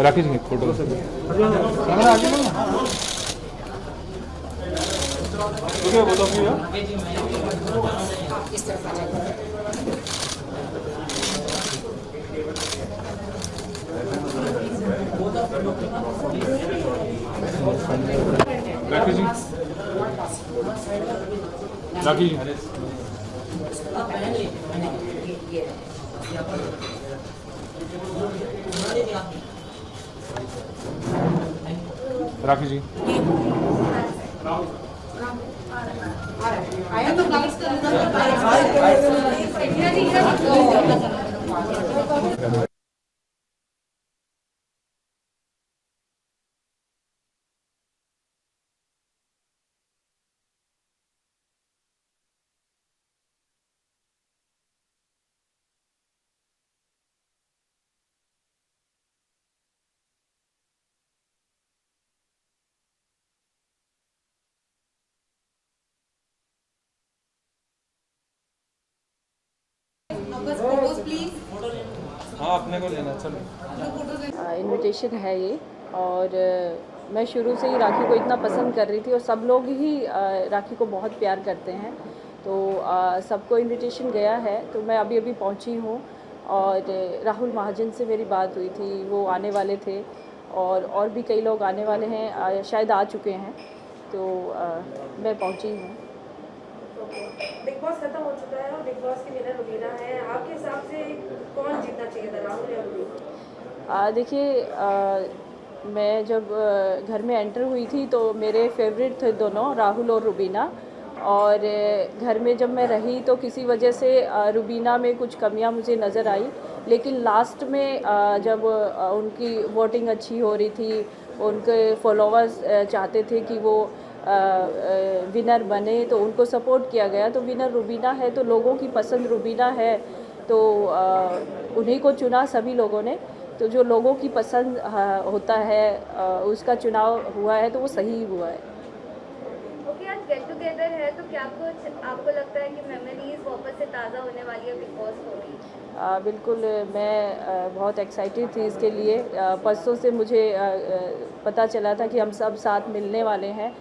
Rakesh ji photo camera आगे लो okay बोलो भैया इस तरफ आ जाइए राकेश जी राकेश जी राकेश जी आया तो बस फोटोज प्लीज हाँ अपने को लेना चलो इनविटेशन है ये और मैं शुरू से ही राखी को इतना पसंद कर रही थी और सब लोग ही राखी को बहुत प्यार करते हैं तो सबको इनविटेशन गया है तो मैं अभी अभी पहुंची हूँ और राहुल महाजन से मेरी बात हुई थी वो आने वाले थे और भी कई लोग आने वाले हैं शायद आ चुके हैं तो मैं पहुंची हूँ। बिग बॉस खत्म हो चुका है और बिग बॉस की विनर रुबीना है। आपके हिसाब से कौन जीतना चाहिए था, राहुल या रुबीना? देखिए मैं जब घर में एंटर हुई थी तो मेरे फेवरेट थे दोनों राहुल और रुबीना और घर में जब मैं रही तो किसी वजह से रुबीना में कुछ कमियां मुझे नज़र आई लेकिन लास्ट में जब उनकी वोटिंग अच्छी हो रही थी उनके फॉलोअर्स चाहते थे कि वो विनर बने तो उनको सपोर्ट किया गया तो विनर रुबीना है तो लोगों की पसंद रुबीना है तो उन्हीं को चुना सभी लोगों ने तो जो लोगों की पसंद होता है उसका चुनाव हुआ है तो वो सही हुआ है। ओके, आज गेट टुगेदर है तो क्या आपको लगता है कि मेमोरीज वापस से ताज़ा होने वाली है बिग बॉस हो रही? बिल्कुल मैं बहुत एक्साइटेड थी इसके लिए। परसों से मुझे पता चला था कि हम सब साथ मिलने वाले हैं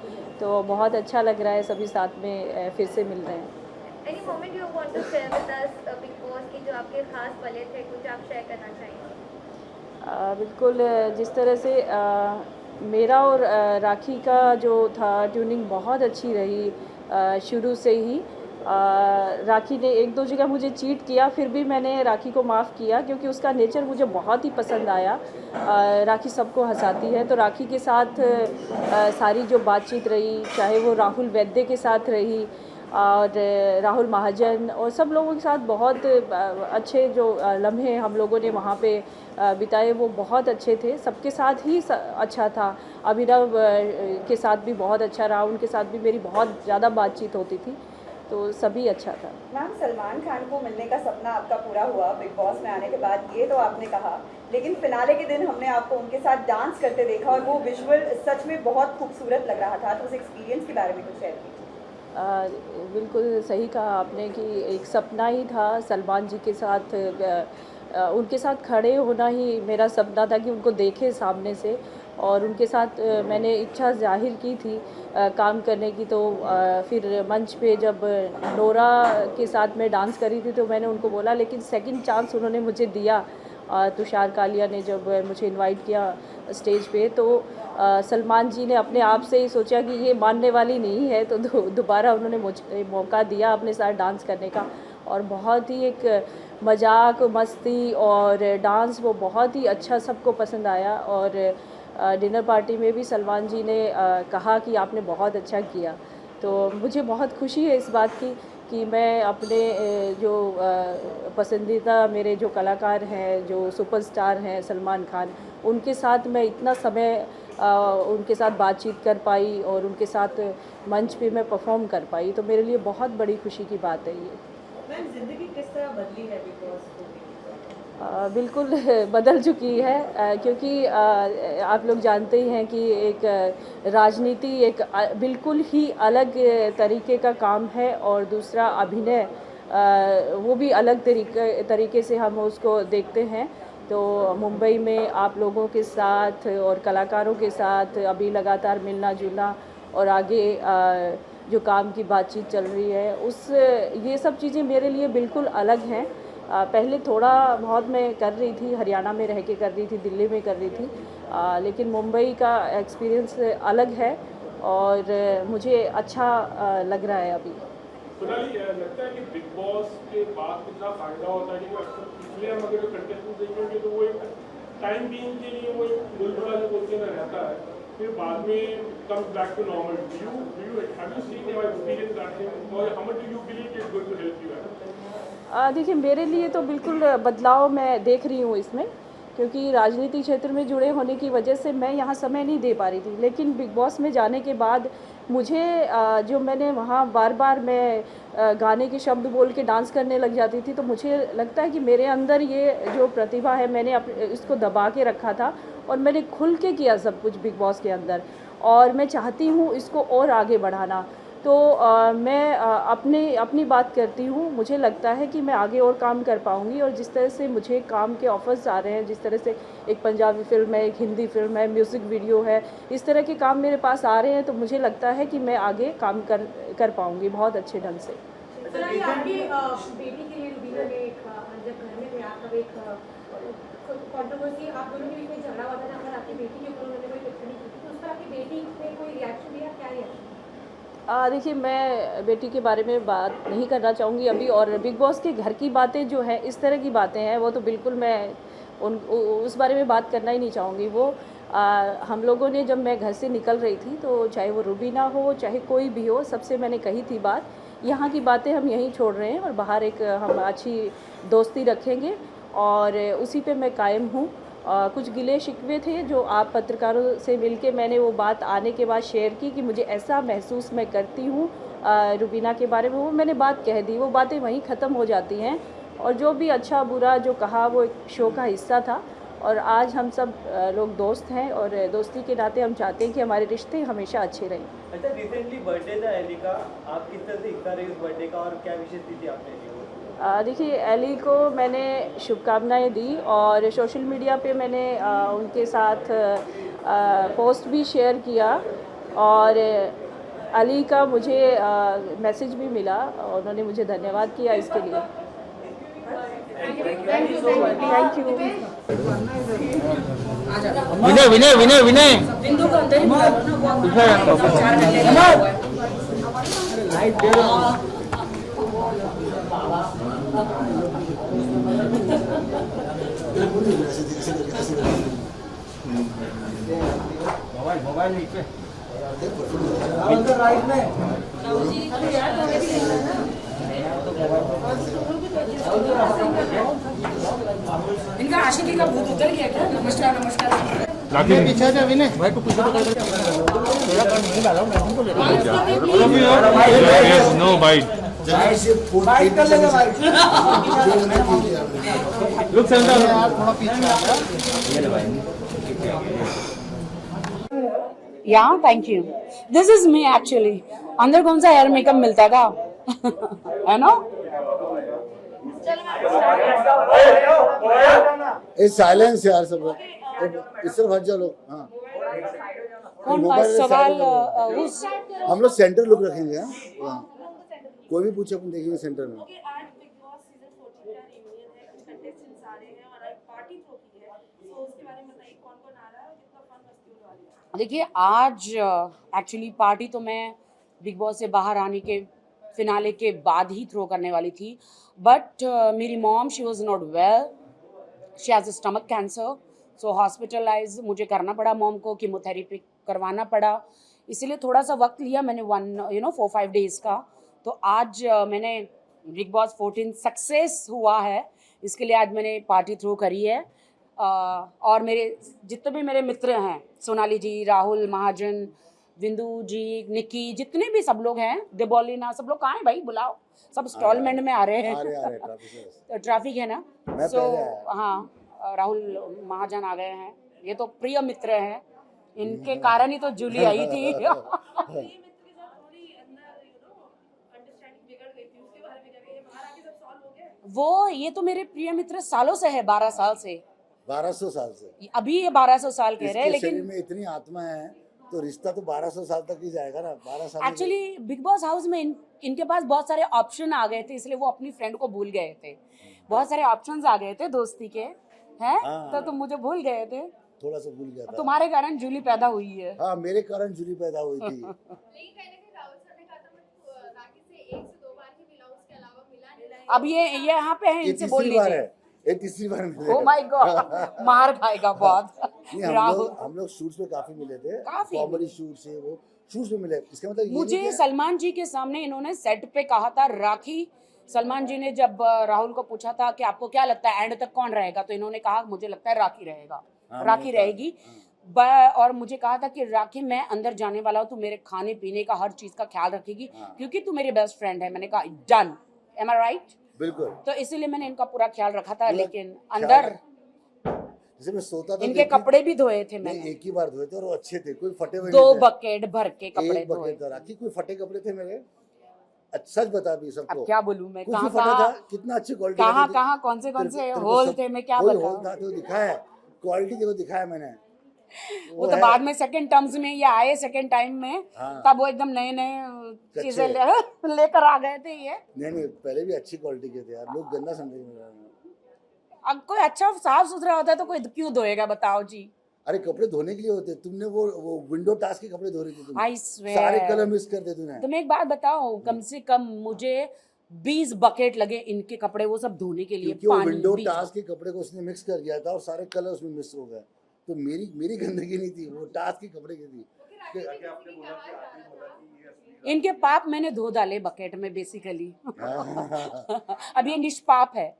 तो बहुत अच्छा लग रहा है सभी साथ में फिर से मिल रहे हैं। Any moment you want to share with us Bigg Boss की जो आपके खास पले थे, कुछ आप शेयर करना चाहेंगे? बिल्कुल जिस तरह से मेरा और राखी का जो था ट्यूनिंग बहुत अच्छी रही शुरू से ही। राखी ने एक दो जगह मुझे चीट किया फिर भी मैंने राखी को माफ़ किया क्योंकि उसका नेचर मुझे बहुत ही पसंद आया। राखी सबको हंसाती है तो राखी के साथ सारी जो बातचीत रही चाहे वो राहुल वैद्य के साथ रही और राहुल महाजन और सब लोगों के साथ बहुत अच्छे जो लम्हे हम लोगों ने वहाँ पे बिताए वो बहुत अच्छे थे। सबके साथ ही अच्छा था। अभिनव के साथ भी बहुत अच्छा रहा उनके साथ भी मेरी बहुत ज़्यादा बातचीत होती थी तो सभी अच्छा था। मैम सलमान खान को मिलने का सपना आपका पूरा हुआ बिग बॉस में आने के बाद ये तो आपने कहा लेकिन फिनाले के दिन हमने आपको उनके साथ डांस करते देखा और वो विजुअल सच में बहुत खूबसूरत लग रहा था तो उस एक्सपीरियंस के बारे में कुछ शेयर कीजिए। बिल्कुल सही कहा आपने कि एक सपना ही था सलमान जी के साथ उनके साथ खड़े होना ही मेरा सपना था कि उनको देखे सामने से और उनके साथ मैंने इच्छा जाहिर की थी काम करने की तो फिर मंच पे जब नोरा के साथ मैं डांस करी थी तो मैंने उनको बोला लेकिन सेकंड चांस उन्होंने मुझे दिया। तुषार कालिया ने जब मुझे इनवाइट किया स्टेज पे तो सलमान जी ने अपने आप से ही सोचा कि ये मानने वाली नहीं है तो दोबारा उन्होंने मुझे मौका दिया अपने साथ डांस करने का और बहुत ही एक मजाक मस्ती और डांस वो बहुत ही अच्छा सबको पसंद आया और डिनर पार्टी में भी सलमान जी ने कहा कि आपने बहुत अच्छा किया तो मुझे बहुत खुशी है इस बात की कि मैं अपने जो पसंदीदा मेरे जो कलाकार हैं जो सुपरस्टार हैं सलमान खान उनके साथ मैं इतना समय उनके साथ बातचीत कर पाई और उनके साथ मंच पे मैं परफॉर्म कर पाई तो मेरे लिए बहुत बड़ी खुशी की बात है ये। मैम जिंदगी किस तरह बदली है बिग बॉस को? बिल्कुल बदल चुकी है क्योंकि आप लोग जानते ही हैं कि एक राजनीति एक बिल्कुल ही अलग तरीके का काम है और दूसरा अभिनय वो भी अलग तरीके से हम उसको देखते हैं तो मुंबई में आप लोगों के साथ और कलाकारों के साथ अभी लगातार मिलना जुलना और आगे जो काम की बातचीत चल रही है उस ये सब चीज़ें मेरे लिए बिल्कुल अलग हैं। पहले थोड़ा बहुत मैं कर रही थी, हरियाणा में रह के कर रही थी, दिल्ली में कर रही थी, लेकिन मुंबई का एक्सपीरियंस अलग है और मुझे अच्छा लग रहा है अभी। सोनाली, लगता है कि बिग बॉस के बाद कितना फायदा होता है कि अक्सर पिछले हम अगर कंटेस्टेंट देखेंगे तो वो एक टाइम बीइंग के लिए वो एक बुलबुला जो बोलते हैं रहता है, फिर बाद में comes back to normal. Do you have you seen your experience that thing और how much do you believe it is going to help you? देखिए, मेरे लिए तो बिल्कुल बदलाव मैं देख रही हूँ इसमें, क्योंकि राजनीति क्षेत्र में जुड़े होने की वजह से मैं यहाँ समय नहीं दे पा रही थी, लेकिन बिग बॉस में जाने के बाद मुझे जो मैंने वहाँ बार बार मैं गाने के शब्द बोल के डांस करने लग जाती थी, तो मुझे लगता है कि मेरे अंदर ये जो प्रतिभा है मैंने इसको दबा के रखा था और मैंने खुल के किया सब कुछ बिग बॉस के अंदर, और मैं चाहती हूँ इसको और आगे बढ़ाना। तो मैं अपनी बात करती हूँ, मुझे लगता है कि मैं आगे और काम कर पाऊँगी, और जिस तरह से मुझे काम के ऑफ़र्स आ रहे हैं, जिस तरह से एक पंजाबी फ़िल्म है, एक हिंदी फ़िल्म है, म्यूज़िक वीडियो है, इस तरह के काम मेरे पास आ रहे हैं, तो मुझे लगता है कि मैं आगे काम कर पाऊँगी बहुत अच्छे ढंग से। सोनाली, आपकी बेटी के लिए रुबीना ने जब घर में थे आप तब एक कंट्रोवर्सी आप दोनों के बीच में झगड़ा हुआ था जहाँ पर आपकी बेटी के ऊपर उन्होंने कोई टिप्पणी की थी, तो उस पर आपकी बेटी ने कोई रिएक्शन दिया? क्या रिएक्शन? देखिए, मैं बेटी के बारे में बात नहीं करना चाहूँगी अभी, और बिग बॉस के घर की बातें जो हैं, इस तरह की बातें हैं, वो तो बिल्कुल मैं उस बारे में बात करना ही नहीं चाहूँगी। वो हम लोगों ने, जब मैं घर से निकल रही थी, तो चाहे वो रुबीना हो, चाहे कोई भी हो, सबसे मैंने कही थी बात, यहाँ की बातें हम यहीं छोड़ रहे हैं और बाहर एक हम अच्छी दोस्ती रखेंगे, और उसी पे मैं कायम हूँ। कुछ गिले शिकवे थे जो आप पत्रकारों से मिलके मैंने वो बात आने के बाद शेयर की कि मुझे ऐसा महसूस मैं करती हूँ रुबीना के बारे में, वो मैंने बात कह दी, वो बातें वहीं ख़त्म हो जाती हैं, और जो भी अच्छा बुरा जो कहा वो एक शो का हिस्सा था, और आज हम सब लोग दोस्त हैं, और दोस्ती के नाते हम चाहते हैं कि हमारे रिश्ते हमेशा अच्छे रहें। अच्छा, रिसेंटली बर्थडे था एली का, आप किस तरह से हिस्सा रहे उस बर्थडे का और क्या विशेष थी आपने एली को? देखिए, एली को मैंने शुभकामनाएं दी, और सोशल मीडिया पे मैंने उनके साथ पोस्ट भी शेयर किया, और अली का मुझे मैसेज भी मिला, और उन्होंने मुझे धन्यवाद किया इसके लिए। Thank you. Vinay Vinay Vinay Vinay mobile नीचे राइट में इनका आशिकी का भूत उतर गया क्या? नमस्कार नमस्कार। लाठी पीछे जा विनय भाई को पीछे पकड़ के थोड़ा काम नहीं डाला मैं तुमको ले रहा हूं। नो बाइट बाइट कर लेगा भाई। लुक सेंटर यार, थोड़ा पीछे आ जा ये ले भाई। Yeah, thank you. This is me actually. अंदर कौन सा हेयर मेकअप मिलता था है ना? ए साइलेंस यार सब इस तरफ हट जाओ लोग। हाँ, कौन सवाल उस हम लोग सेंटर लुक रखेंगे। हाँ, कोई भी पूछे अपन देखेंगे सेंटर में। आज बिग बॉस सीजन 14 का रियूनियन है, कुछ कंटेस्टेंट्स आ रहे हैं और एक पार्टी थ्रो की है, तो उसके बारे में बताइए कौन कौन आ रहा है और कितना फन मस्ती होने वाली है? देखिए, आज एक्चुअली पार्टी तो मैं बिग बॉस से बाहर आने के फिनाले के बाद ही थ्रो करने वाली थी, बट मेरी mom she was not well, she has a stomach cancer, so hospitalize मुझे करना पड़ा, मॉम को कीमोथेरेपी करवाना पड़ा, इसीलिए थोड़ा सा वक्त लिया मैंने 4-5 डेज़ का। तो आज मैंने बिग बॉस 14 सक्सेस हुआ है, इसके लिए आज मैंने पार्टी थ्रो करी है। और मेरे जितने भी मेरे मित्र हैं, सोनाली जी, राहुल महाजन, विंदु जी, निक्की, जितने भी सब लोग हैं, देबोलिना, सब लोग कहाँ हैं भाई, बुलाओ, सब स्टॉलमेंट में आ रहे हैं। ट्रैफिक है ना, सो हाँ, राहुल महाजन आ गए हैं, ये तो प्रिय मित्र हैं, इनके कारण ही तो जूली आई थी। वो ये तो मेरे प्रिय मित्र सालों से है, 12 साल से, 1200 साल से। अभी ये 1200 साल कह रहे हैं, इसके शरीर लेकिन में इतनी आत्मा है तो रिश्ता तो 1200 साल तक ही जाएगा ना। 12 साल एक्चुअली बिग बॉस हाउस में इनके पास बहुत सारे ऑप्शन आ गए थे, इसलिए वो अपनी फ्रेंड को भूल गए थे। बहुत सारे ऑप्शंस आ गए थे दोस्ती के, हैं? हाँ। तो तुम मुझे भूल गए थे। थोड़ा सा भूल गया था। तुम्हारे कारण जूली पैदा हुई है। हाँ, मेरे कारण जूली पैदा हुई थी। अब ये यहाँ पे है, ये इनसे तीसरी बोल बार लीजिए। है, ये तीसरी बार मिले। ओ माय गॉड, मार खाएगा बहुत। नहीं, राहुल, हम लोग शूट्स में काफी मिले थे। काफी कॉमेडी शूट से वो शूट्स में मिले। इसका मतलब ये मुझे नहीं कि- सलमान जी के सामने इन्होंने सेट पे कहा था राखी। सलमान जी ने जब राहुल को पूछा था कि आपको क्या लगता है एंड तक कौन रहेगा, तो इन्होंने कहा मुझे लगता है राखी रहेगा। हाँ, राखी मैंने रहेगी। और मुझे कहा था कि राखी मैं अंदर जाने वाला हूँ, तू मेरे खाने पीने का हर चीज का ख्याल रखेगी क्योंकि तू मेरी बेस्ट फ्रेंड है। मैंने कहा डन, एम आई राइट? बिल्कुल। तो इसीलिए मैंने इनका पूरा ख्याल रखा था, पूरा लेकिन ख्याल अंदर जैसे मैं सोता था इनके तो कपड़े भी धोए थे नहीं, मैंने। एक ही बार धोए थे और वो अच्छे थे, कोई फटे हुए 2 नहीं थे। बकेट भर के कपड़े एक धोए। बकेट था राखी, कोई फटे कपड़े थे मेरे। अच्छा, सच बता भी सबको। अब क्या बोलूं मैं, कुछ कहाँ भी फटा था, कहाँ कितना अच्छी क्वालिटी कहाँ कहाँ कौन से होल थे, मैं क्या होल बताऊं। था तो दिखाया, क्वालिटी देखो दिखाया मैंने। वो तो है। बाद में सेकंड टर्म्स में ये आए, सेकंड टाइम में हाँ। तब वो एकदम नए नए चीजें लेकर आ गए थे ये। नहीं, पहले भी अच्छी क्वालिटी के थे यार, लोग गंदा समझे। अब कोई अच्छा साफ सुथरा होता है तो कोई क्यों धोएगा, बताओ जी। अरे कपड़े धोने के लिए होते, तुमने वो विंडो टास्क के कपड़े धो रही थी तुम। I swear। सारे कलर मिक्स कर दे तूने। तुम्हें एक बात बताओ, कम से कम मुझे 20 बकेट लगे इनके कपड़े वो सब धोने के लिए। क्योंकि वो पानी विंडो 20। टास्क के कपड़े को उसने मिक्स कर दिया था और सारे कलर उसमें मिक्स हो गए। तो मेरी गंदगी नहीं थी, वो टास्क के कपड़े की थी। इनके पाप मैंने धो डाले बकेट में बेसिकली। अब ये निष्पाप है।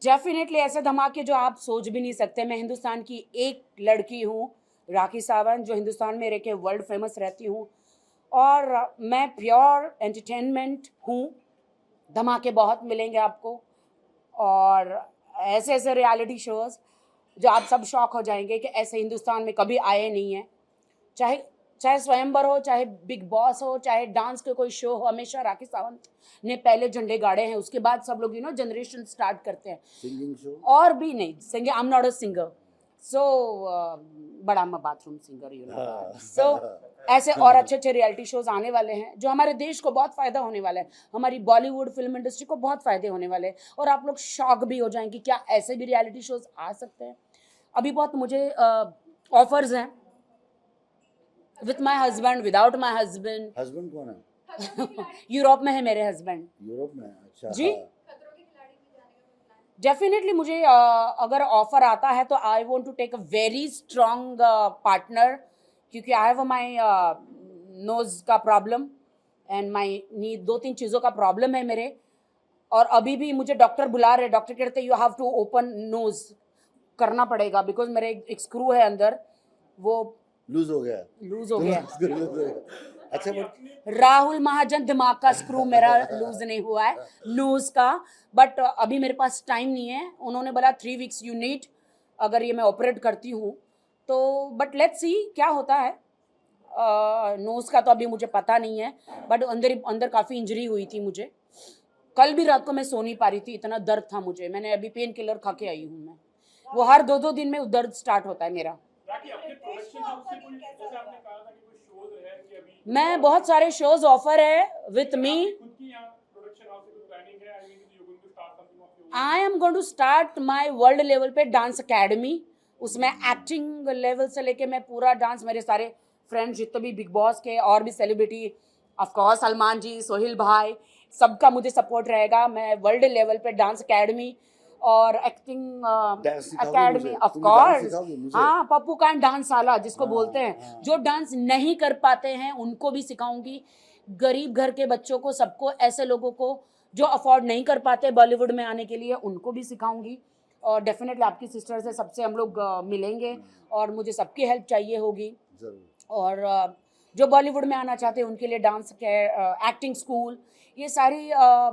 डेफिनेटली ऐसे धमाके जो आप सोच भी नहीं सकते। मैं हिंदुस्तान की एक लड़की हूँ, राखी सावंत, जो हिंदुस्तान में रह के वर्ल्ड फेमस रहती हूँ, और मैं प्योर एंटरटेनमेंट हूँ। धमाके बहुत मिलेंगे आपको, और ऐसे ऐसे रियलिटी शोज जो आप सब शॉक हो जाएंगे कि ऐसे हिंदुस्तान में कभी आए नहीं है। चाहे स्वयंवर हो, चाहे बिग बॉस हो, चाहे डांस के कोई शो हो, हमेशा राखी सावंत ने पहले झंडे गाड़े हैं। उसके बाद सब लोग जनरेशन स्टार्ट करते हैं। सिंगिंग शो और भी नहीं, singing, I am not a singer, so but I am a bathroom singer, so ऐसे और अच्छे अच्छे रियलिटी शोज आने वाले हैं जो हमारे देश को बहुत फायदा होने वाला है, हमारी बॉलीवुड फिल्म इंडस्ट्री को बहुत फायदे होने वाले हैं। और आप लोग शॉक भी हो जाएंगे, क्या ऐसे भी रियलिटी शोज आ सकते हैं। अभी बहुत मुझे ऑफर्स हैं, with my husband, without my husband. Husband कौन है? यूरोप में है मेरे हस्बैंड। यूरोप में? अच्छा जी। डेफिनेटली मुझे अगर ऑफर आता है तो I want to take a very strong partner, क्योंकि आई हैव माई नोज का प्रॉब्लम एंड माई नी 2-3 चीज़ों का प्रॉब्लम है मेरे। और अभी भी मुझे डॉक्टर बुला रहे, डॉक्टर कहते you have to open nose करना पड़ेगा, बिकॉज मेरे एक स्क्रू है अंदर, वो लूज हो गया। अच्छा, राहुल महाजन दिमाग का स्क्रू मेरा लूज नहीं हुआ है, नोज का। बट अभी मेरे पास टाइम नहीं है। उन्होंने बोला 3 वीक्स यू नीड, अगर ये मैं ऑपरेट करती हूँ तो। बट लेट्स सी क्या होता है। नोज का तो अभी मुझे पता नहीं है, बट अंदर काफ़ी इंजरी हुई थी मुझे। कल भी रात को मैं सो नहीं पा रही थी, इतना दर्द था मुझे। मैंने अभी पेन किलर खा के आई हूँ मैं। वो हर 2-2 दिन में दर्द स्टार्ट होता है मेरा। मैं बहुत सारे शोज ऑफर है with me. I am going to start my world level पे डांस अकेडमी। उसमें एक्टिंग लेवल से लेके मैं पूरा डांस, मेरे सारे फ्रेंड्स जितने भी बिग बॉस के और भी सेलिब्रिटी, ऑफकोर्स सलमान जी, सोहेल भाई, सबका मुझे सपोर्ट रहेगा। मैं वर्ल्ड लेवल पे डांस अकेडमी और एक्टिंग अकेडमी, ऑफ कोर्स। हाँ, पप्पू कांड डांस साला जिसको बोलते हैं, जो डांस नहीं कर पाते हैं उनको भी सिखाऊंगी। गरीब घर के बच्चों को, सबको, ऐसे लोगों को जो अफोर्ड नहीं कर पाते बॉलीवुड में आने के लिए, उनको भी सिखाऊंगी। और डेफिनेटली आपकी सिस्टर से, सबसे हम लोग मिलेंगे और मुझे सबकी हेल्प चाहिए होगी। और जो बॉलीवुड में आना चाहते हैं उनके लिए डांस के एक्टिंग स्कूल, ये सारी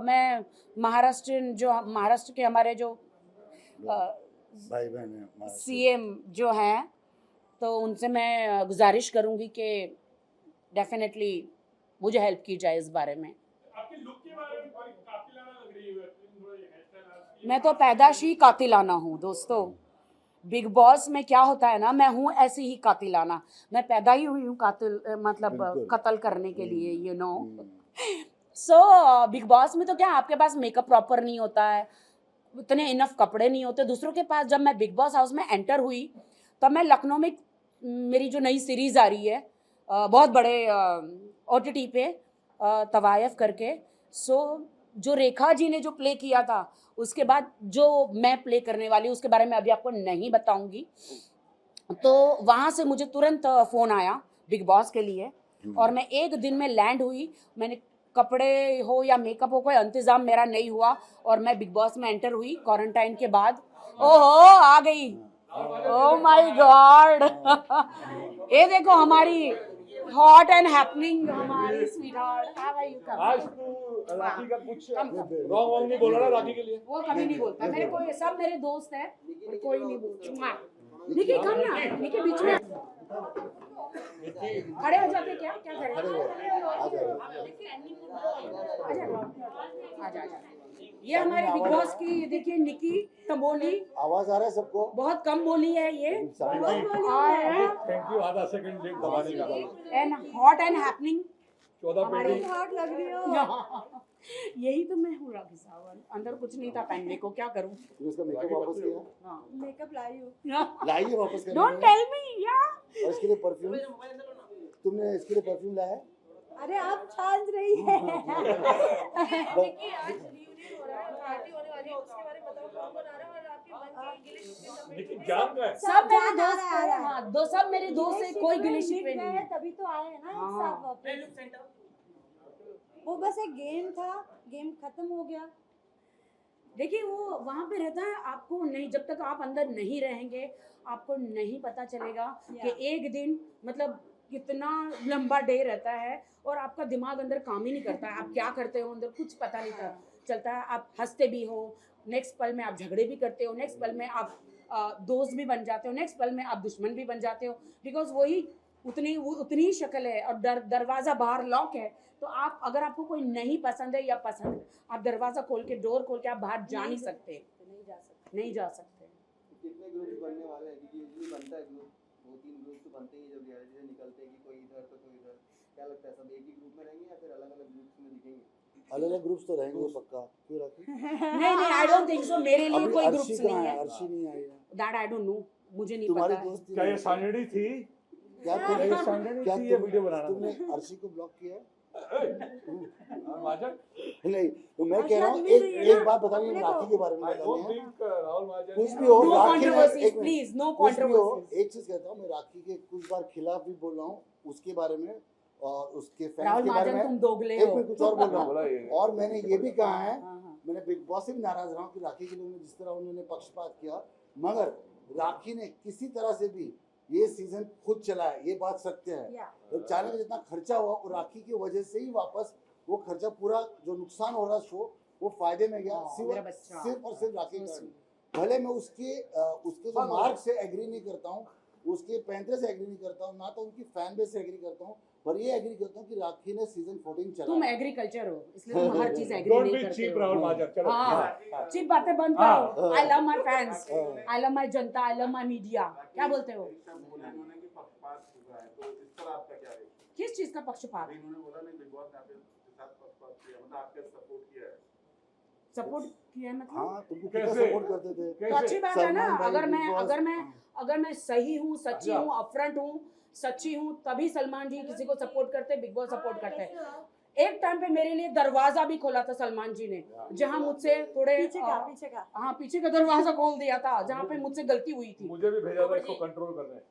मैं महाराष्ट्र के हमारे जो भाई बहन सीएम जो हैं, तो उनसे मैं गुजारिश करूंगी कि डेफिनेटली मुझे हेल्प की जाए इस बारे में। आपके लुक के बारे में बड़ी कातिलाना लग रही है, थोड़ी हेयर मैं तो पैदाशी कातिलाना हूँ दोस्तों। बिग बॉस में क्या होता है ना, मैं हूँ ऐसी ही कातिलाना। मैं पैदा ही हुई हूँ कातिल, मतलब बिल्कुल। कत्ल करने के लिए, you know. So big boss में तो क्या, आपके पास मेकअप प्रॉपर नहीं होता है, इतने इनफ कपड़े नहीं होते दूसरों के पास। जब मैं बिग बॉस हाउस में एंटर हुई तब मैं लखनऊ में, मेरी जो नई सीरीज आ रही है बहुत बड़े OTT पे, तवायफ करके, सो जो रेखा जी ने जो प्ले किया था, उसके बाद जो मैं प्ले करने वाली हूँ उसके बारे में अभी आपको नहीं बताऊंगी। तो वहाँ से मुझे तुरंत फ़ोन आया बिग बॉस के लिए, और मैं एक दिन में लैंड हुई। मैंने कपड़े हो या मेकअप हो, कोई इंतज़ाम मेरा नहीं हुआ, और मैं बिग बॉस में एंटर हुई क्वारंटाइन के बाद। ओहो, आ गई, ओ माय गॉड। ये देखो हमारी हॉट एंड हैपनिंग, हमारी स्वीटहार्ट। How are you? आज तू राखी का कुछ रॉन्ग नहीं बोला ना राखी के लिए? वो कभी नहीं बोलता मेरे को, ये सब मेरे दोस्त हैं, पर कोई नहीं बोलता। निकी कम ना, निकी बीच में खड़े हो जाते, क्या क्या करें? आजा। ये हमारे बिग बॉस की, देखिए निकी तंबोली, आवाज आ रहा है सबको? बहुत कम बोली है ये, थैंक यू। आधा सेकंड लेट दबाने का। एंड हॉट एंड हैपनिंग 14 पेटी हॉट लग रही हो। यही तो मैं हूँ राखी सावंत। अंदर कुछ नहीं था पहनने को, क्या करूँ? तुमने उसका मेकअप वापस किया? मेकअप लाई हूँ। लाइए वापस करने डोंट के लिए। टेल मी या। और इसके लिए परफ्यूम, तुमने इसके लिए परफ्यूम लाया है? अरे आप छान रही है। लेकिन जान का है। सब मेरे दोस्त हैं, हाँ, सब मेरे दोस्त हैं, कोई गिले शिकवे नहीं है। तभी तो आए हैं ना एक हाँ। साथ वापस। वो बस एक गेम था, गेम खत्म हो गया। देखिए वो वहाँ पे रहता है, आपको नहीं, जब तक आप अंदर नहीं रहेंगे आपको नहीं पता चलेगा कि एक दिन मतलब कितना लंबा डे रहता है, और आपका दिमाग अंदर काम ही नहीं करता है। आप क्या करते हो अंदर कुछ पता नहीं चलता है। आप हंसते भी हो, नेक्स्ट पल में आप झगड़े भी करते हो, नेक्स्ट पल में आप दोस्त भी बन जाते हो, नेक्स्ट पल में आप दुश्मन भी बन जाते हो, बिकॉज वही उतनी ही शक्ल है। और दरवाज़ा बाहर लॉक है, तो आप, अगर आपको कोई नहीं पसंद है या पसंद है, आप दरवाज़ा खोल के, डोर खोल के आप बाहर जा नहीं सकते, नहीं जा सकते। कितने ग्रुप बनने वाले हैं? क्योंकि यूजुअली बनता है ग्रुप, 2-3 ग्रुप तो बनते ही जब रियलिटी से निकलते हैं कि कोई इधर तो कोई इधर। क्या लगता है, सब एक ही ग्रुप में रहेंगे या फिर अलग-अलग ग्रुप्स में दिखेंगे? अलग-अलग ग्रुप्स तो रहेंगे पक्का। क्यों राखी? नहीं, आई डोंट थिंक सो। मेरे लिए अभी कोई अर्शी ग्रुप्स कहाँ नहीं है? है। अर्शी नहीं आई है। दैट आई डोंट नो, मुझे नहीं तुम्हारी पता है। दोस्त क्या ये सांगड़ी थी? क्या क्या तुम ये वीडियो बनाना? तुमने अर्शी को ब्लॉक किया है? महाजन? नहीं, तो मैं कह रहा हूँ एक बात बतानी है राखी के बारे में I don't बतानी है। think राहुल महाजन। कुछ भी हो, No राखी ने controversies, एक मिनट, please, no कुछ भी हो, controversies. एक चीज कहता हूँ, मैं राखी के कुछ बार खिलाफ भी बोल रहा हूँ उसके बारे में, और उसके फैंस राहुल के बारे महाजन में। तुम दोगले एक हो। मिनट, कुछ और बोल रहा बोला ये। हूँ। और मैंने ये भी कहा है, हाँ। मैंने बिग बॉस से भी नाराज रहा हूँ कि राखी के लिए जिस तरह उन्होंने पक्षपात किया, मगर राखी ने किसी तरह से भी ये सीजन खुद चलाया, ये बात सत्य है। तो चाइना का जितना खर्चा हुआ वो राखी की वजह से ही वापस वो खर्चा पूरा जो नुकसान हो रहा शो वो फायदे में गया, मेरा बच्चा। सिर्फ और सिर्फ राखी का। भले मैं उसके जो मार्क से एग्री नहीं करता हूँ, उसके पैंतरे से एग्री नहीं करता हूँ, ना तो उनकी फैन बेस से एग्री करता हूँ, पर ये एग्री करता हूँ कि राखी ने सीजन 14 चला। तुम एग्रीकल्चर हो, इसलिए तुम हर चीज एग्री Don't नहीं be करते cheap हो। राहुल महाजन। चलो। हाँ, चिप बातें बंद करो। I love my fans, I love my Janata, I love my media. क्या बोलते हो? किस चीज का पक्षपात? सपोर्ट किया मतलब? हाँ, तुमको कितना कैसे? सपोर्ट करते थे। तो अच्छी बात है ना। सलमान भाई, अगर बिग मैं बॉस, अगर मैं सही हूँ, सच्ची हूँ, अपफ्रंट हूँ, सच्ची हूँ, तभी सलमान जी किसी को सपोर्ट करते, बिग बॉस सपोर्ट करते हैं। एक टाइम पे मेरे लिए दरवाजा भी खोला था सलमान जी ने, जहाँ मुझसे थोड़े पीछे का हाँ, पीछे का दरवाजा खोल दिया था, जहाँ पे मुझसे गलती हुई थी। मुझे भी भेजा था इसको कंट्रोल करने,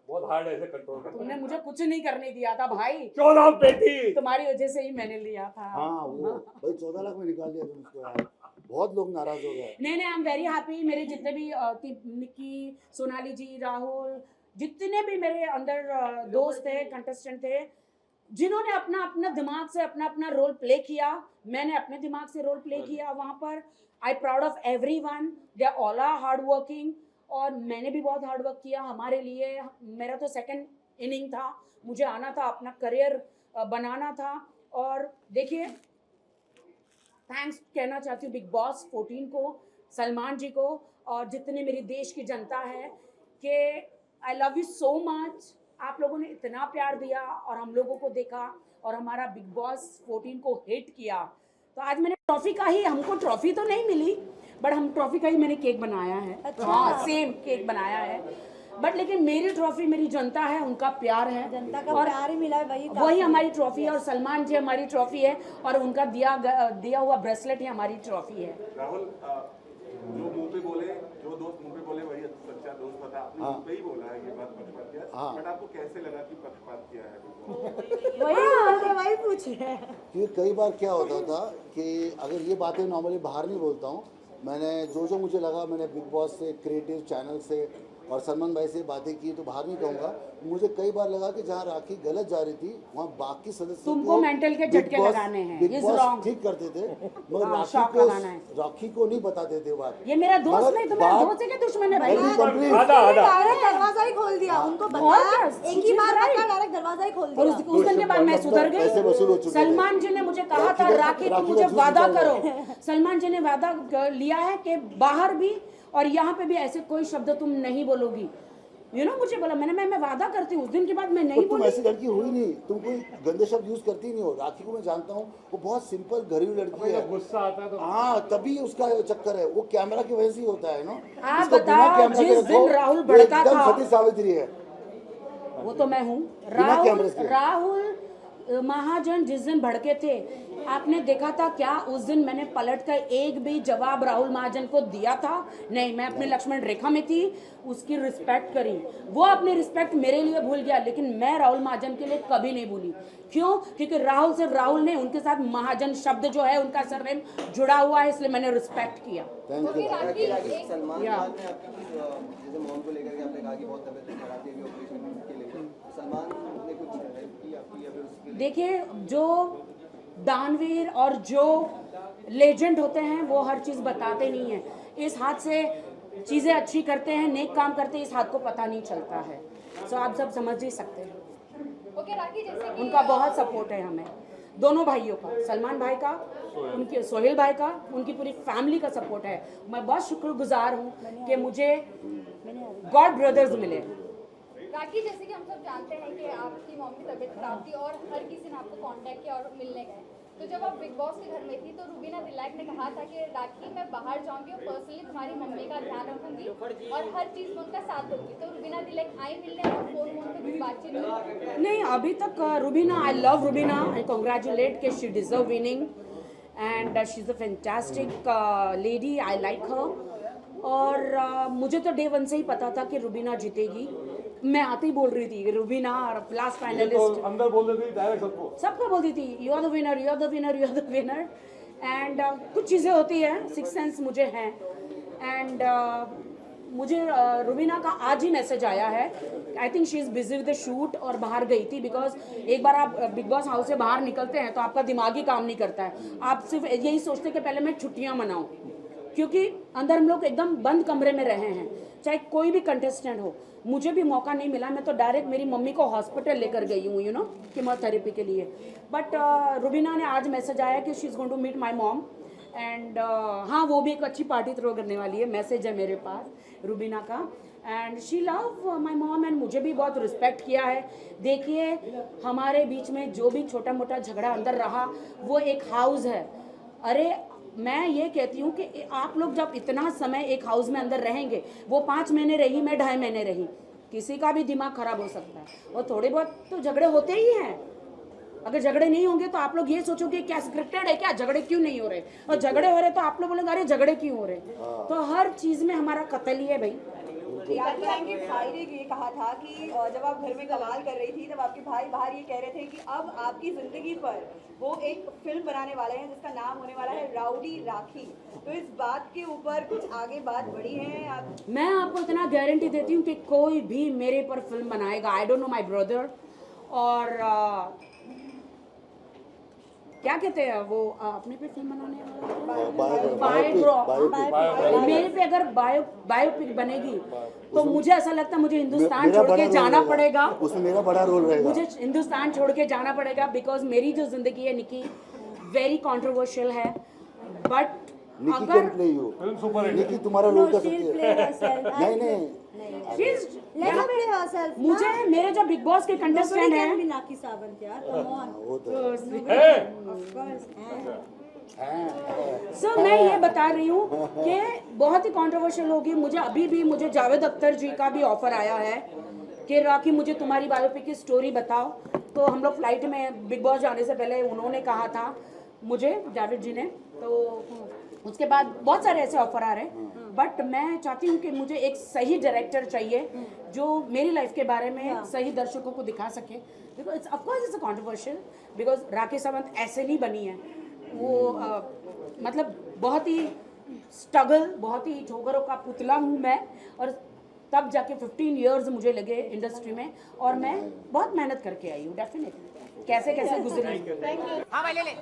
बहुत हार्ड है इसे कंट्रोल करना। तुमने मुझे कुछ नहीं करने दिया था भाई, 14 पेटी। तुम्हारी वजह से ही मैंने लिया था। हाँ वो भाई 14 लाख में निकाल दिया तुम उसको यार, बहुत लोग नाराज हो गए। नहीं, आई एम वेरी हैप्पी। मेरे जितने भी निक्की, सोनाली जी, राहुल, जितने भी मेरे अंदर दोस्त थे, कंटेस्टेंट थे, जिन्होंने अपना अपना दिमाग से अपना अपना रोल प्ले किया, मैंने अपने दिमाग से रोल प्ले किया वहाँ पर। I proud of everyone, they all are hard working, और मैंने भी बहुत हार्ड वर्क किया हमारे लिए। मेरा तो सेकंड इनिंग था, मुझे आना था, अपना करियर बनाना था, और देखिए, थैंक्स कहना चाहती हूँ बिग बॉस 14 को, सलमान जी को, और जितने मेरी देश की जनता है कि I love you so much. आप लोगों ने इतना प्यार दिया और हम लोगों को देखा और हमारा बिग बॉस 14 को हिट किया। तो आज मैंने ट्रॉफी का ही, हमको ट्रॉफी तो नहीं मिली बट हम ट्रॉफी का ही मैंने केक बनाया है। अच्छा। हाँ, सेम केक बनाया है, बट लेकिन मेरी ट्रॉफी मेरी जनता है, उनका प्यार है, जनता का प्यार ही मिला है, वही हमारी ट्रॉफी है। और सलमान जी हमारी ट्रॉफी है और उनका दिया हुआ ब्रेसलेट ही हमारी ट्रॉफी है। राहुल, जो मुंह पे बोले, जो दोस्त मुंह पे बोले वही सच्चा दोस्त था। आपने मुंह पे ही बोला है ये बात, पक्षपात किया, बट आपको कैसे लगा कि पक्षपात किया है? वही पूछ रहे हैं। क्योंकि कई बार क्या होता था कि अगर ये बातें नॉर्मली बाहर नहीं बोलता हूँ, मैंने जो मुझे लगा, मैंने बिग बॉस से, क्रिएटिव चैनल से और सलमान भाई से बातें की, तो बाहर नहीं कहूँगा। मुझे कई बार लगा कि जहाँ राखी गलत जा रही थी वहाँ बाकी सदस्य तुमको मेंटल के झटके लगाने हैं, बिग बॉस ठीक करते थे, मगर राखी को नहीं बताते थे बात। ये मेरा दोस्त नहीं, तुम्हारा दोस्त है कि दुश्मन है भाई? डायरेक्ट दरवाजा ही खोल दिया, उनको बताया, एक ही बार बताया, डायरेक्ट दरवाजा ही खोल दिया। उस दिन के बाद मैं सुधर गई। सलमान जी ने मुझे कहा था राखी तुम मुझे वादा करो, सलमान जी ने वादा लिया है कि बाहर भी और यहाँ पे भी ऐसे कोई शब्द तुम नहीं बोलोगी। मुझे बोला, मैं वादा करती हूँ। उस दिन के बाद मैं नहीं बोली। तुम ऐसी लड़की हुई नहीं, तुम कोई गंदे शब्द यूज करती नहीं हो। राखी को मैं जानता हूँ, वो बहुत सिंपल घरेलू लड़की है। गुस्सा आता है तो हाँ, तभी उसका चक्कर है, वो कैमरा की वजह से ही होता है ना। आप बताओ, जिस दिन राहुल भड़का था, सती सावित्री है वो तो मैं हूँ। राहुल महाजन जिस दिन भड़के थे, आपने देखा था क्या उस दिन मैंने पलट कर एक भी जवाब राहुल महाजन को दिया था? नहीं, मैं अपने लक्ष्मण रेखा में थी, उसकी रिस्पेक्ट करी। वो अपनी रिस्पेक्ट मेरे लिए भूल गया, लेकिन मैं राहुल महाजन के लिए कभी नहीं भूली। क्यों? क्योंकि राहुल से राहुल ने, उनके साथ महाजन शब्द जो है उनका सरनेम जुड़ा हुआ है, इसलिए मैंने रिस्पेक्ट किया। सलमान ने जैसे मॉम को लेकर के आपने कहा कि बहुत तबीयत खराब थी ऑपरेशन के लिए, सलमान ने कुछ हेल्प की आपकी या फिर उसके लिए? देखिए, जो दानवीर और जो लेजेंड होते हैं वो हर चीज़ बताते नहीं हैं। इस हाथ से चीज़ें अच्छी करते हैं, नेक काम करते हैं, इस हाथ को पता नहीं चलता है। सो आप सब समझ ही सकते हैं। राखी, जैसे कि उनका बहुत सपोर्ट है हमें, दोनों भाइयों का, सलमान भाई का, उनके सोहेल भाई का, उनकी पूरी फैमिली का सपोर्ट है। मैं बहुत शुक्रगुजार हूँ कि मुझे गॉड ब्रदर्स मिले। राखी, जैसे कि हम सब जानते हैं कि आपकी मॉम की तबीयत खराब थी और हर किसी ने आपको कांटेक्ट किया और मिलने गए, तो जब आप बिग बॉस के घर में थी तो रुबीना दिलाक ने कहा था कि राखी मैं बाहर जाऊंगी और पर्सनली तुम्हारी मम्मी का ध्यान रखूंगी और हर चीज़ में उनका साथ दूंगी। तो रुबीना दिलाक आई मिलने और फोन पे कुछ बातचीत हुई? नहीं, अभी तक Rubina, I love Rubina, I congratulate कि she deserve winning and she is a fantastic lady, I like her. और मुझे तो डे वन से ही पता था कि रुबीना जीतेगी। मैं आते ही बोल रही थी कि रुबीना लास्ट फाइनलिस्ट, अंदर बोल देती थी डायरेक्ट सबको बोलती थी you are the winner, you are the winner, you are the winner. And कुछ चीज़ें होती है, सिक्स सेंस मुझे है। एंड मुझे रुबीना का आज ही मैसेज आया है। I think she is busy with the shoot और बाहर गई थी, बिकॉज एक बार आप बिग बॉस हाउस से बाहर निकलते हैं तो आपका दिमाग ही काम नहीं करता है। आप सिर्फ यही सोचते कि पहले मैं छुट्टियाँ मनाऊँ, क्योंकि अंदर हम लोग एकदम बंद कमरे में रहे हैं, चाहे कोई भी कंटेस्टेंट हो। मुझे भी मौका नहीं मिला, मैं तो डायरेक्ट मेरी मम्मी को हॉस्पिटल लेकर गई हूँ कीमोथेरेपी के लिए। बट रुबीना ने आज मैसेज आया कि she is going to meet my mom and हाँ, वो भी एक अच्छी पार्टी थ्रो करने वाली है। मैसेज है मेरे पास रुबीना का, and she love my mom and मुझे भी बहुत रिस्पेक्ट किया है। देखिए, हमारे बीच में जो भी छोटा मोटा झगड़ा अंदर रहा वो एक हाउस है। अरे मैं ये कहती हूँ कि आप लोग जब इतना समय एक हाउस में अंदर रहेंगे, वो 5 महीने रही, मैं 2.5 महीने रही, किसी का भी दिमाग खराब हो सकता है और थोड़े बहुत तो झगड़े होते ही हैं। अगर झगड़े नहीं होंगे तो आप लोग ये सोचोगे क्या स्क्रिप्टेड है क्या, झगड़े क्यों नहीं हो रहे, और झगड़े हो रहे तो आप लोग बोलेंगे अरे झगड़े क्यों हो रहे। तो हर चीज़ में हमारा कत्ल ही है भाई। आपके भाई ने ये कहा था कि जब आप घर में कमाल कर रही थी तब आपके भाई बाहर ये कह रहे थे कि अब आपकी जिंदगी पर वो एक फिल्म बनाने वाले हैं जिसका नाम होने वाला है राउडी राखी। तो इस बात के ऊपर कुछ आगे बात बढ़ी है आप? मैं आपको इतना गारंटी देती हूँ कि कोई भी मेरे पर फिल्म बनाएगा। I don't know my brother, और क्या कहते हैं वो अपने पे फिल्म बनाने वाला बायोपिक मेरे पे अगर बायोपिक बनेगी तो मुझे ऐसा लगता है मुझे हिंदुस्तान छोड़ के जाना पड़ेगा। उसमें मेरा बड़ा रोल रहेगा। मुझे हिंदुस्तान छोड़ के जाना पड़ेगा बिकॉज मेरी जो जिंदगी है निकी वेरी कंट्रोवर्शियल है। बट अगर निकी तुम्हारा रोल कर सकती है। नहीं मुझे मेरे जो बिग बॉस के कंटेस्टेंट हैं सर मैं ये बता रही हूँ कि बहुत ही कंट्रोवर्शियल होगी। मुझे जावेद अख्तर जी का भी ऑफर आया है कि राखी मुझे तुम्हारी बायोपिक की स्टोरी बताओ। तो हम लोग फ्लाइट में बिग बॉस जाने से पहले उन्होंने कहा था मुझे जावेद जी ने, तो उसके बाद बहुत सारे ऐसे ऑफर आ रहे हैं। बट मैं चाहती हूँ कि मुझे एक सही डायरेक्टर चाहिए जो मेरी लाइफ के बारे में सही दर्शकों को दिखा सके। Because it's of course it's a controversial because Rakhi Sawant ऐसे नहीं बनी है। वो मतलब बहुत ही स्ट्रगल, बहुत ही ठोकरों का पुतला हूँ मैं। और तब जाके 15 इयर्स मुझे लगे इंडस्ट्री में और मैं बहुत मेहनत करके आई हूँ। डेफिनेटली कैसे कैसे गुजरी। हाँ भाई ले ले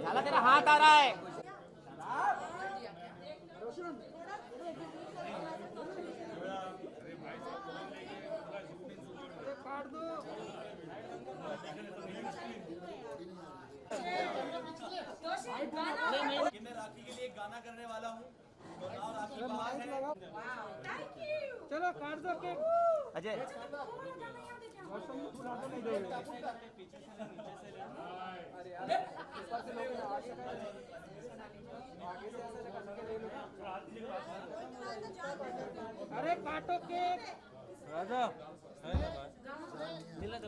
झाला तेरा हाथ आ रहा है। मैं राखी के लिए एक गाना करने वाला हूँ। चलो काट दो केक। अजय अरे काटो केक। राजा मिल रहा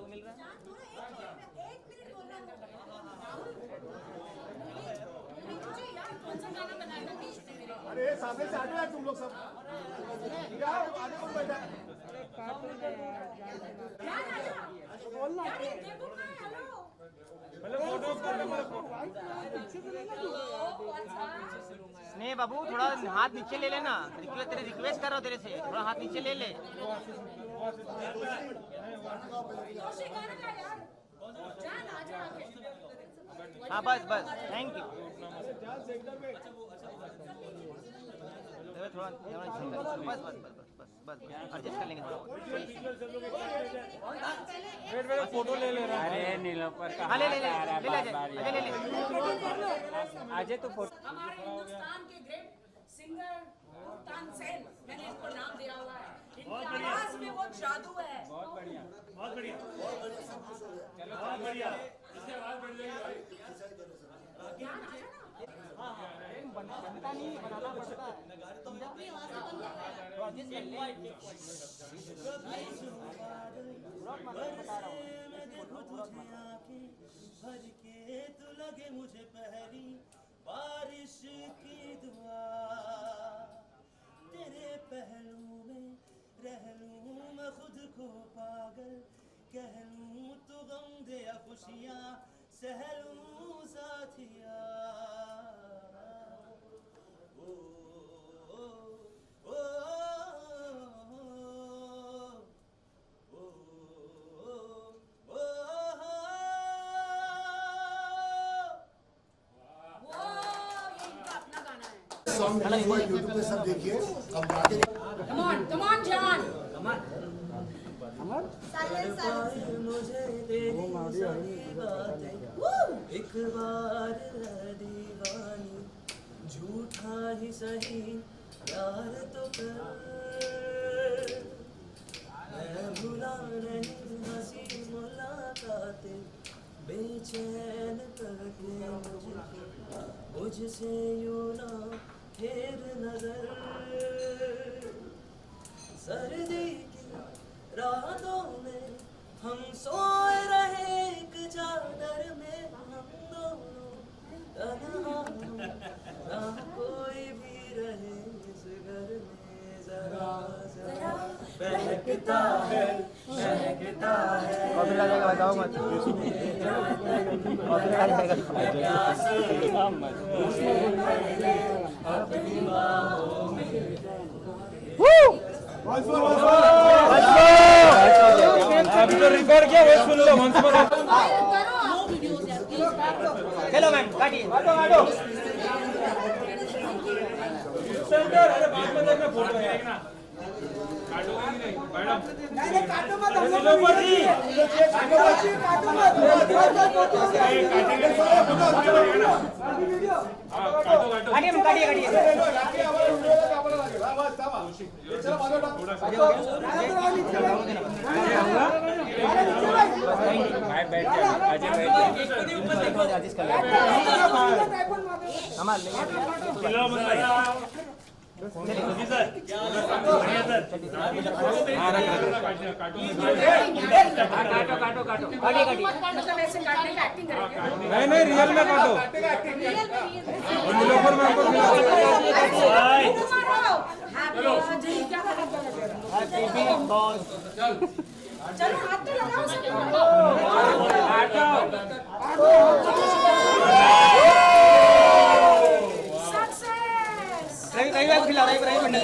अरे सामने से आगे तुम लोग सब आगे कौन बैठा है? नहीं बाबू थोड़ा हाथ नीचे ले लेना। तेरे रिक्वेस्ट कर रहा हूँ तेरे से, थोड़ा हाथ नीचे ले ले। हाँ बस बस थैंक यू। थोड़ा बस बस बस बस बस एडजस्ट कर लेंगे थोड़ा। फोटो ले ले रहा है। अरे नीलोफर का ले ले अजय तो फोटो। हमारे हिंदुस्तान के ग्रेट सिंगर तानसेन, मैंने इसको नाम दिया हुआ है। इनकी आवाज में वो जादू है। बहुत बढ़िया बहुत बढ़िया चलो बहुत बढ़िया। इससे आवाज बढ़ जाएगी। बनता नहीं बनाना पड़ता है। भर के तू लगे मुझे पहली बारिश की दुआ। तेरे पहलू में रह लूं मैं खुद को पागल, कह लूं तो गम दे या खुशियाँ सह लूं साथिया। यूट्यूब पे सब देखिए। Come on, John. एक बार दीवानी झूठा ही सही प्यार तो कर। मैं भुला नहीं हंसी मुलाकातें बेचैन करके मुझसे यूं ना फेर नजर। सर्दी की रातों में हम सोए रहे एक चादर में, हम दोनों तन्हा ना कोई भी रहे इस घर में। महकता है महकता है बताओ मत अपनी बाहों में अभी तो रिकॉर्ड किया वो सुन लो मंच पर चलो मैम काटिए काटो सेंटर अरे बाद में देखना फोटो है काटोगे कि नहीं मैडम नहीं काटो मत हम लोग मत जी काटो मत काटिए नहीं रियल में काटो नीलोफर मैम को चलो हाथ तो लगाओ रवि भाई खिला रवि मंडल